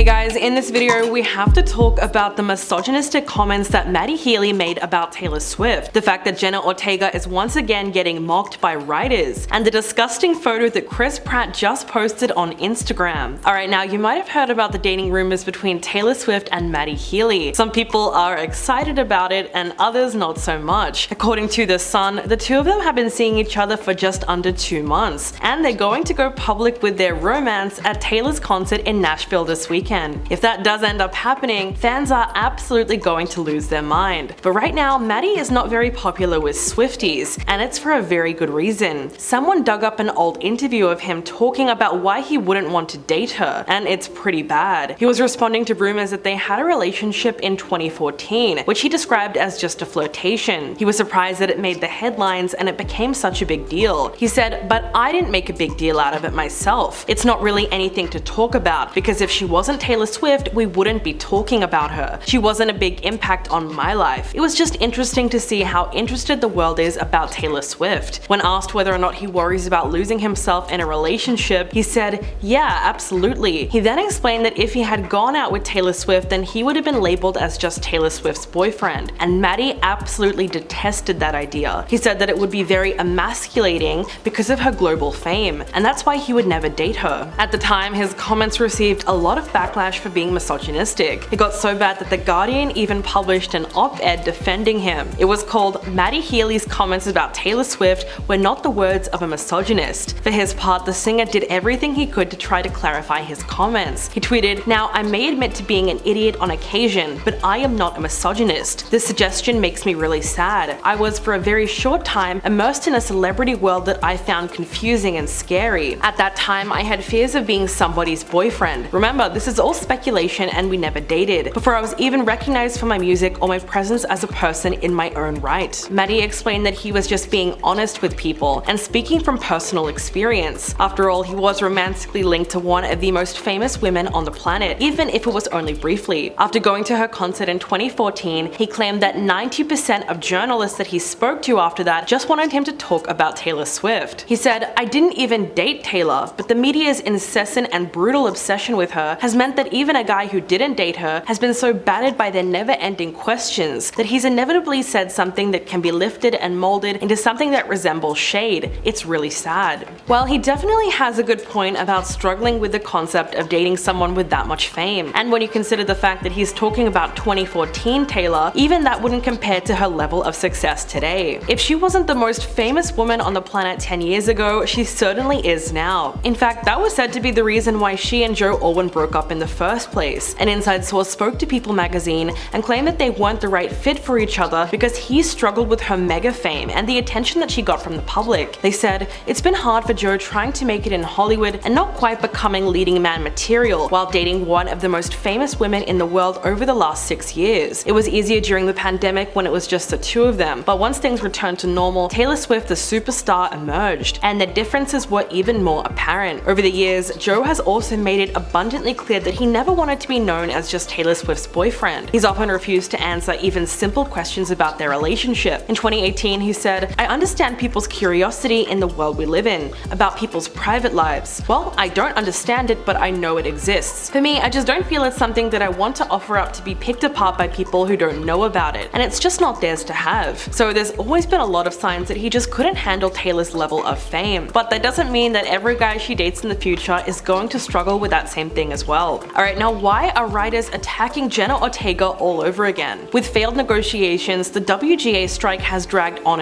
guys, in this video we have to talk about the misogynistic comments that Matty Healy made about Taylor Swift, the fact that Jenna Ortega is once again getting mocked by writers, and the disgusting photo that Chris Pratt just posted on Instagram. Alright, now you might have heard about the dating rumors between Taylor Swift and Matty Healy. Some people are excited about it and others not so much. According to The Sun, the two of them have been seeing each other for just under 2 months, and they're going to go public with their romance at Taylor's concert in Nashville this weekend. If that does end up happening, fans are absolutely going to lose their mind. But right now, Matty is not very popular with Swifties, and it's for a very good reason. Someone dug up an old interview of him talking about why he wouldn't want to date her, and it's pretty bad. He was responding to rumors that they had a relationship in 2014, which he described as just a flirtation. He was surprised that it made the headlines and it became such a big deal. He said, "But I didn't make a big deal out of it myself. It's not really anything to talk about, because if she wasn't Taylor Swift, we wouldn't be talking about her. She wasn't a big impact on my life. It was just interesting to see how interested the world is about Taylor Swift." When asked whether or not he worries about losing himself in a relationship, he said, "Yeah, absolutely." He then explained that if he had gone out with Taylor Swift, then he would have been labeled as just Taylor Swift's boyfriend, and Matty absolutely detested that idea. He said that it would be very emasculating because of her global fame, and that's why he would never date her. At the time, his comments received a lot of backlash for being misogynistic. It got so bad that The Guardian even published an op-ed defending him. It was called "Matty Healy's comments about Taylor Swift were not the words of a misogynist." For his part, the singer did everything he could to try to clarify his comments. He tweeted, "Now, I may admit to being an idiot on occasion, but I am not a misogynist. This suggestion makes me really sad. I was for a very short time immersed in a celebrity world that I found confusing and scary. At that time, I had fears of being somebody's boyfriend. Remember, this is all speculation and we never dated, before I was even recognized for my music or my presence as a person in my own right." Matty explained that he was just being honest with people and speaking from personal experience. After all, he was romantically linked to one of the most famous women on the planet, even if it was only briefly. After going to her concert in 2014, he claimed that 90% of journalists that he spoke to after that just wanted him to talk about Taylor Swift. He said, "I didn't even date Taylor, but the media's incessant and brutal obsession with her has meant that even a guy who didn't date her has been so battered by their never-ending questions that he's inevitably said something that can be lifted and molded into something that resembles shade. It's really sad." Well, he definitely has a good point about struggling with the concept of dating someone with that much fame, and when you consider the fact that he's talking about 2014 Taylor, even that wouldn't compare to her level of success today. If she wasn't the most famous woman on the planet 10 years ago, she certainly is now. In fact, that was said to be the reason why she and Joe Alwyn broke up in the first place. An inside source spoke to People magazine and claimed that they weren't the right fit for each other because he struggled with her mega fame and the attention that she got from the public. They said, "It's been hard for Joe trying to make it in Hollywood and not quite becoming leading man material while dating one of the most famous women in the world over the last 6 years. It was easier during the pandemic when it was just the two of them, but once things returned to normal, Taylor Swift the superstar emerged, and the differences were even more apparent." Over the years, Joe has also made it abundantly clear that he never wanted to be known as just Taylor Swift's boyfriend. He's often refused to answer even simple questions about their relationship. In 2018, he said, "I understand people's curiosity in the world we live in, about people's private lives. Well, I don't understand it, but I know it exists. For me, I just don't feel it's something that I want to offer up to be picked apart by people who don't know about it, and it's just not theirs to have." So there's always been a lot of signs that he just couldn't handle Taylor's level of fame. But that doesn't mean that every guy she dates in the future is going to struggle with that same thing as well. Alright, now why are writers attacking Jenna Ortega all over again? With failed negotiations, the WGA strike has dragged on,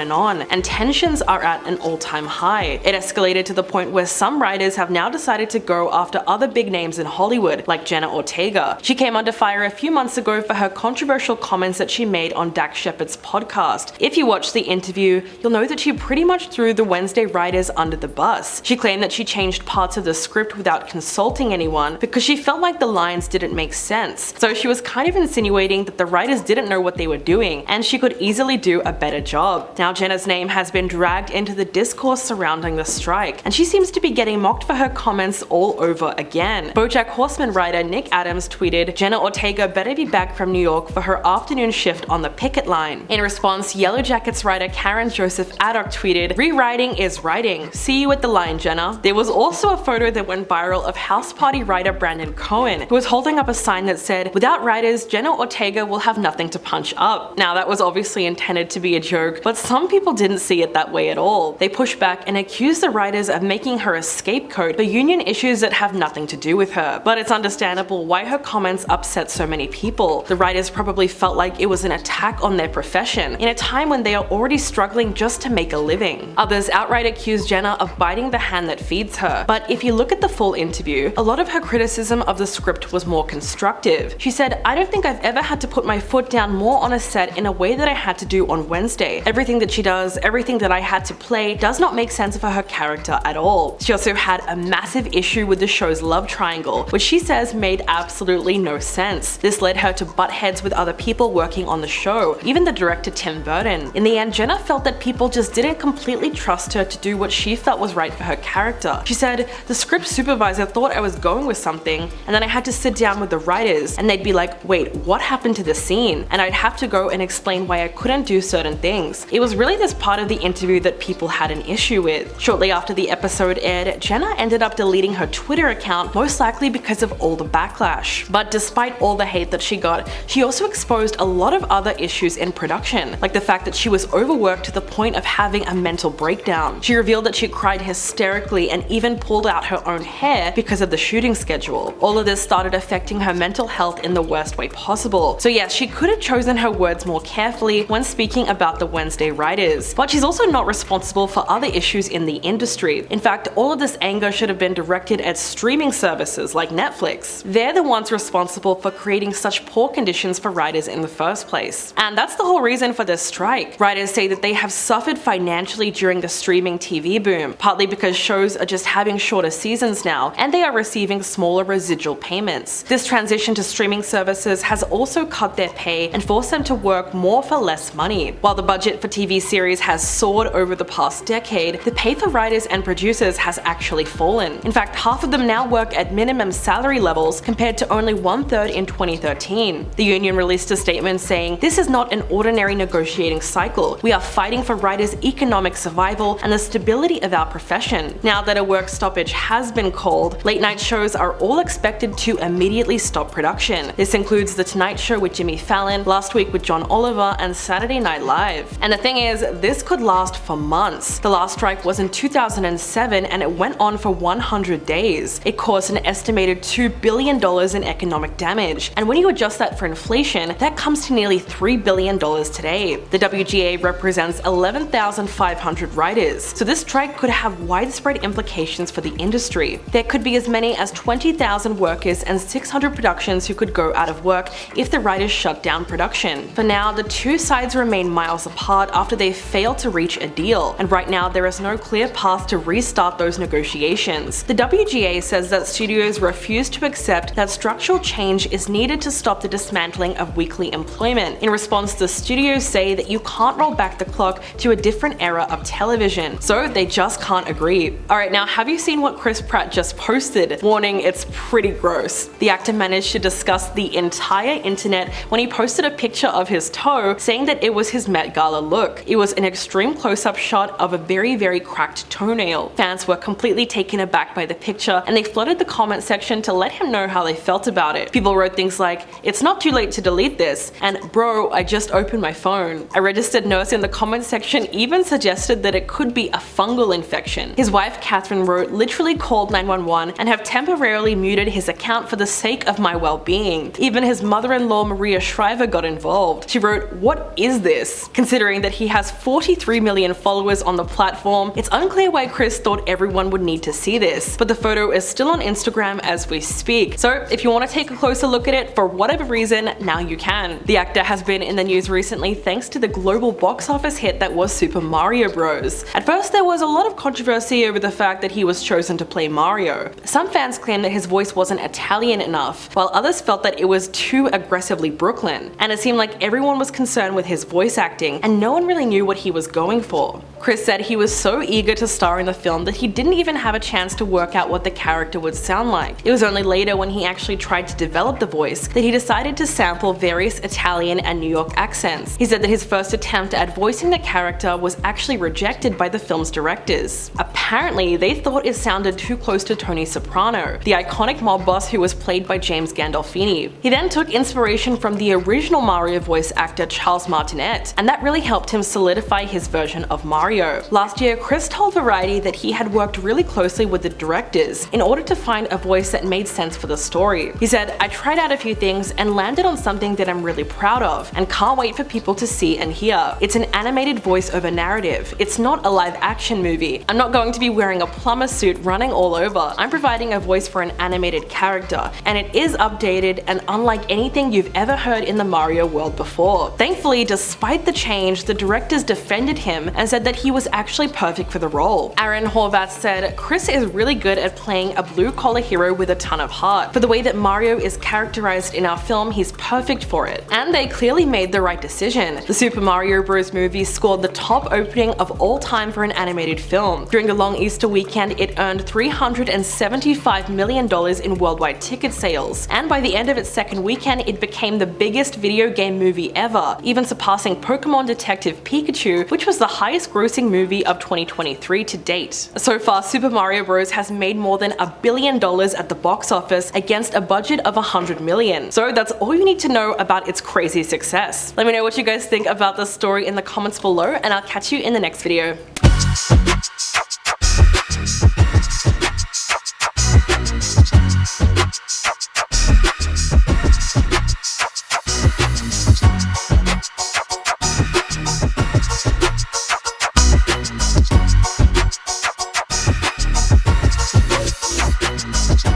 and tensions are at an all-time high. It escalated to the point where some writers have now decided to go after other big names in Hollywood, like Jenna Ortega. She came under fire a few months ago for her controversial comments that she made on Dax Shepard's podcast. If you watch the interview, you'll know that she pretty much threw the Wednesday writers under the bus. She claimed that she changed parts of the script without consulting anyone because she felt like the lines didn't make sense. So she was kind of insinuating that the writers didn't know what they were doing and she could easily do a better job. Now Jenna's name has been dragged into the discourse surrounding the strike, and she seems to be getting mocked for her comments all over again. BoJack Horseman writer Nick Adams tweeted, "Jenna Ortega better be back from New York for her afternoon shift on the picket line." In response, Yellow Jackets writer Karen Joseph Addock tweeted, "Rewriting is writing. See you at the line, Jenna." There was also a photo that went viral of House Party writer Brandon Cohen Cohen, who was holding up a sign that said, "Without writers, Jenna Ortega will have nothing to punch up." Now that was obviously intended to be a joke, but some people didn't see it that way at all. They pushed back and accused the writers of making her a scapegoat for union issues that have nothing to do with her. But it's understandable why her comments upset so many people. The writers probably felt like it was an attack on their profession, in a time when they are already struggling just to make a living. Others outright accused Jenna of biting the hand that feeds her. But if you look at the full interview, a lot of her criticism of the script was more constructive. She said, "I don't think I've ever had to put my foot down more on a set in a way that I had to do on Wednesday. Everything that she does, everything that I had to play, does not make sense for her character at all." She also had a massive issue with the show's love triangle, which she says made absolutely no sense. This led her to butt heads with other people working on the show, even the director Tim Burton. In the end, Jenna felt that people just didn't completely trust her to do what she felt was right for her character. She said, "The script supervisor thought I was going with something, and then I had to sit down with the writers, and they'd be like, 'Wait, what happened to the scene?' And I'd have to go and explain why I couldn't do certain things." It was really this part of the interview that people had an issue with. Shortly after the episode aired, Jenna ended up deleting her Twitter account, most likely because of all the backlash. But despite all the hate that she got, she also exposed a lot of other issues in production, like the fact that she was overworked to the point of having a mental breakdown. She revealed that she cried hysterically and even pulled out her own hair because of the shooting schedule. All of this started affecting her mental health in the worst way possible. So yes, she could have chosen her words more carefully when speaking about the Wednesday writers, but she's also not responsible for other issues in the industry. In fact, all of this anger should have been directed at streaming services like Netflix. They're the ones responsible for creating such poor conditions for writers in the first place. And that's the whole reason for this strike. Writers say that they have suffered financially during the streaming TV boom, partly because shows are just having shorter seasons now, and they are receiving smaller residual payments. This transition to streaming services has also cut their pay and forced them to work more for less money. While the budget for TV series has soared over the past decade, the pay for writers and producers has actually fallen. In fact, half of them now work at minimum salary levels compared to only 1/3 in 2013. The union released a statement saying, "This is not an ordinary negotiating cycle. We are fighting for writers' economic survival and the stability of our profession." Now that a work stoppage has been called, late night shows are all expected to immediately stop production. This includes The Tonight Show with Jimmy Fallon, Last Week with John Oliver, and Saturday Night Live. And the thing is, this could last for months. The last strike was in 2007 and it went on for 100 days. It caused an estimated $2 billion in economic damage. And when you adjust that for inflation, that comes to nearly $3 billion today. The WGA represents 11,500 writers, so this strike could have widespread implications for the industry. There could be as many as 20,000 workers and 600 productions who could go out of work if the writers shut down production. For now, the two sides remain miles apart after they failed to reach a deal, and right now there is no clear path to restart those negotiations. The WGA says that studios refuse to accept that structural change is needed to stop the dismantling of weekly employment. In response, the studios say that you can't roll back the clock to a different era of television, so they just can't agree. Alright, now have you seen what Chris Pratt just posted? Warning, it's pretty gross. The actor managed to disgust the entire internet when he posted a picture of his toe, saying that it was his Met Gala look. It was an extreme close-up shot of a very cracked toenail. Fans were completely taken aback by the picture, and they flooded the comment section to let him know how they felt about it. People wrote things like, "It's not too late to delete this," and "Bro, I just opened my phone." A registered nurse in the comment section even suggested that it could be a fungal infection. His wife Catherine wrote, "Literally called 911 and have temporarily muted his account for the sake of my well-being." Even his mother-in-law Maria Shriver got involved. She wrote, "What is this?" Considering that he has 43 million followers on the platform, it's unclear why Chris thought everyone would need to see this, but the photo is still on Instagram as we speak. So if you want to take a closer look at it for whatever reason, now you can. The actor has been in the news recently thanks to the global box office hit that was Super Mario Bros. At first there was a lot of controversy over the fact that he was chosen to play Mario. Some fans claimed that his voice wasn't Italian enough, while others felt that it was too aggressively Brooklyn, and it seemed like everyone was concerned with his voice acting and no one really knew what he was going for. Chris said he was so eager to star in the film that he didn't even have a chance to work out what the character would sound like. It was only later, when he actually tried to develop the voice, that he decided to sample various Italian and New York accents. He said that his first attempt at voicing the character was actually rejected by the film's directors. Apparently, they thought it sounded too close to Tony Soprano, the iconic mob mob boss who was played by James Gandolfini. He then took inspiration from the original Mario voice actor Charles Martinet, and that really helped him solidify his version of Mario. Last year, Chris told Variety that he had worked really closely with the directors in order to find a voice that made sense for the story. He said, "I tried out a few things and landed on something that I'm really proud of and can't wait for people to see and hear. It's an animated voice-over narrative. It's not a live-action movie. I'm not going to be wearing a plumber suit running all over. I'm providing a voice for an animated character, and it is updated and unlike anything you've ever heard in the Mario world before." Thankfully, despite the change, the directors defended him and said that he was actually perfect for the role. Aaron Horvath said, "Chris is really good at playing a blue-collar hero with a ton of heart. For the way that Mario is characterized in our film, he's perfect for it." And they clearly made the right decision. The Super Mario Bros. Movie scored the top opening of all time for an animated film. During the long Easter weekend, it earned $375 million in worldwide ticket sales, and by the end of its second weekend, it became the biggest video game movie ever, even surpassing Pokemon Detective Pikachu, which was the highest grossing movie of 2023 to date. So far, Super Mario Bros. Has made more than $1 billion at the box office against a budget of $100 million. So that's all you need to know about its crazy success. Let me know what you guys think about this story in the comments below, and I'll catch you in the next video.